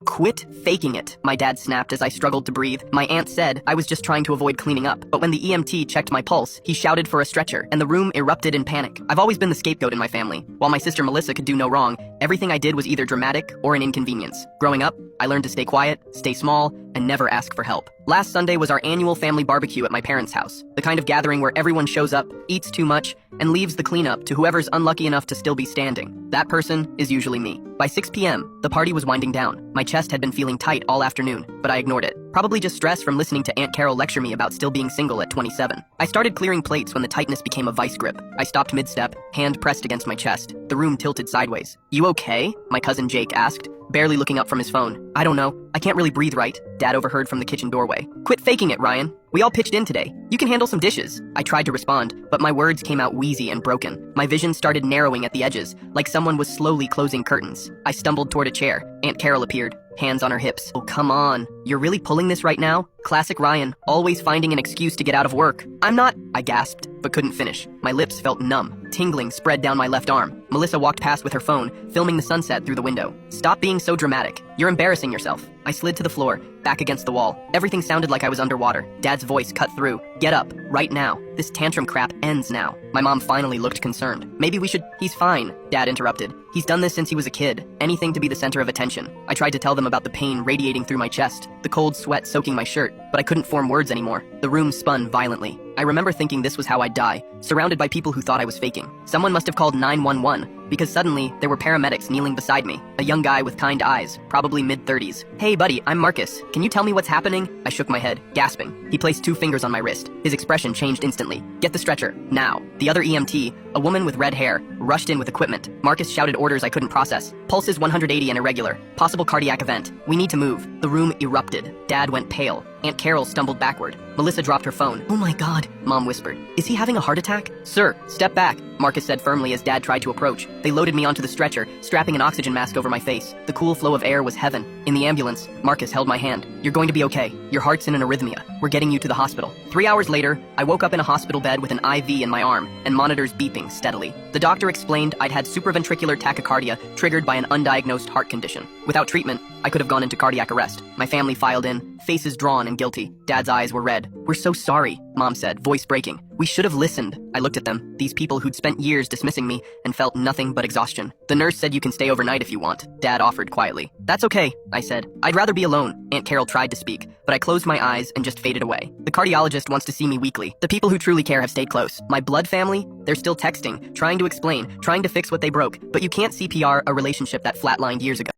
Quit faking it, my dad snapped as I struggled to breathe. My aunt said I was just trying to avoid cleaning up, but when the EMT checked my pulse, he shouted for a stretcher, and the room erupted in panic. I've always been the scapegoat in my family. While my sister Melissa could do no wrong, everything I did was either dramatic or an inconvenience. Growing up, I learned to stay quiet, stay small, and never ask for help. Last Sunday was our annual family barbecue at my parents' house, the kind of gathering where everyone shows up, eats too much, and leaves the cleanup to whoever's unlucky enough to still be standing. That person is usually me. By 6 p.m., the party was winding down. My chest had been feeling tight all afternoon, but I ignored it. Probably just stress from listening to Aunt Carol lecture me about still being single at 27. I started clearing plates when the tightness became a vice grip. I stopped mid-step, hand pressed against my chest. The room tilted sideways. "You okay?" my cousin Jake asked, barely looking up from his phone. "I don't know. I can't really breathe right," Dad overheard from the kitchen doorway. "Quit faking it, Ryan. We all pitched in today. You can handle some dishes." I tried to respond, but my words came out wheezy and broken. My vision started narrowing at the edges, like someone was slowly closing curtains. I stumbled toward a chair. Aunt Carol appeared, hands on her hips. "Oh, come on. You're really pulling this right now?" Classic Ryan, always finding an excuse to get out of work. "I'm not," I gasped, but couldn't finish. My lips felt numb. Tingling spread down my left arm. Melissa walked past with her phone, filming the sunset through the window. "Stop being so dramatic. You're embarrassing yourself." I slid to the floor, back against the wall. Everything sounded like I was underwater. Dad's voice cut through. "Get up, right now. This tantrum crap ends now." My mom finally looked concerned. "Maybe we should—" "He's fine," Dad interrupted. "He's done this since he was a kid. Anything to be the center of attention." I tried to tell them about the pain radiating through my chest, the cold sweat soaking my shirt, but I couldn't form words anymore. The room spun violently. I remember thinking this was how I'd die, surrounded by people who thought I was faking. Someone must have called 911, because suddenly there were paramedics kneeling beside me, a young guy with kind eyes, probably mid-30s. "Hey buddy, I'm Marcus. Can you tell me what's happening?" I shook my head, gasping. He placed 2 fingers on my wrist. His expression changed instantly. "Get the stretcher, now." The other EMT, a woman with red hair, rushed in with equipment. Marcus shouted orders I couldn't process. "Pulse is 180 and irregular. Possible cardiac event. We need to move." The room erupted. Dad went pale. Aunt Carol stumbled backward. Melissa dropped her phone. "Oh my God," Mom whispered. "Is he having a heart attack?" "Sir, step back," Marcus said firmly as Dad tried to approach. They loaded me onto the stretcher, strapping an oxygen mask over my face. The cool flow of air was heaven. In the ambulance, Marcus held my hand. "You're going to be okay. Your heart's in an arrhythmia. We're getting you to the hospital." 3 hours later, I woke up in a hospital bed with an IV in my arm and monitors beeping steadily. The doctor explained I'd had supraventricular tachycardia triggered by an undiagnosed heart condition. Without treatment, I could have gone into cardiac arrest. My family filed in, faces drawn and guilty. Dad's eyes were red. "We're so sorry," Mom said, voice breaking. "We should have listened." I looked at them, these people who'd spent years dismissing me, and felt nothing but exhaustion. "The nurse said you can stay overnight if you want," Dad offered quietly. "That's okay," I said. "I'd rather be alone." Aunt Carol tried to speak, but I closed my eyes and just faded away. The cardiologist wants to see me weekly. The people who truly care have stayed close. My blood family, they're still texting, trying to explain, trying to fix what they broke. But you can't CPR a relationship that flatlined years ago.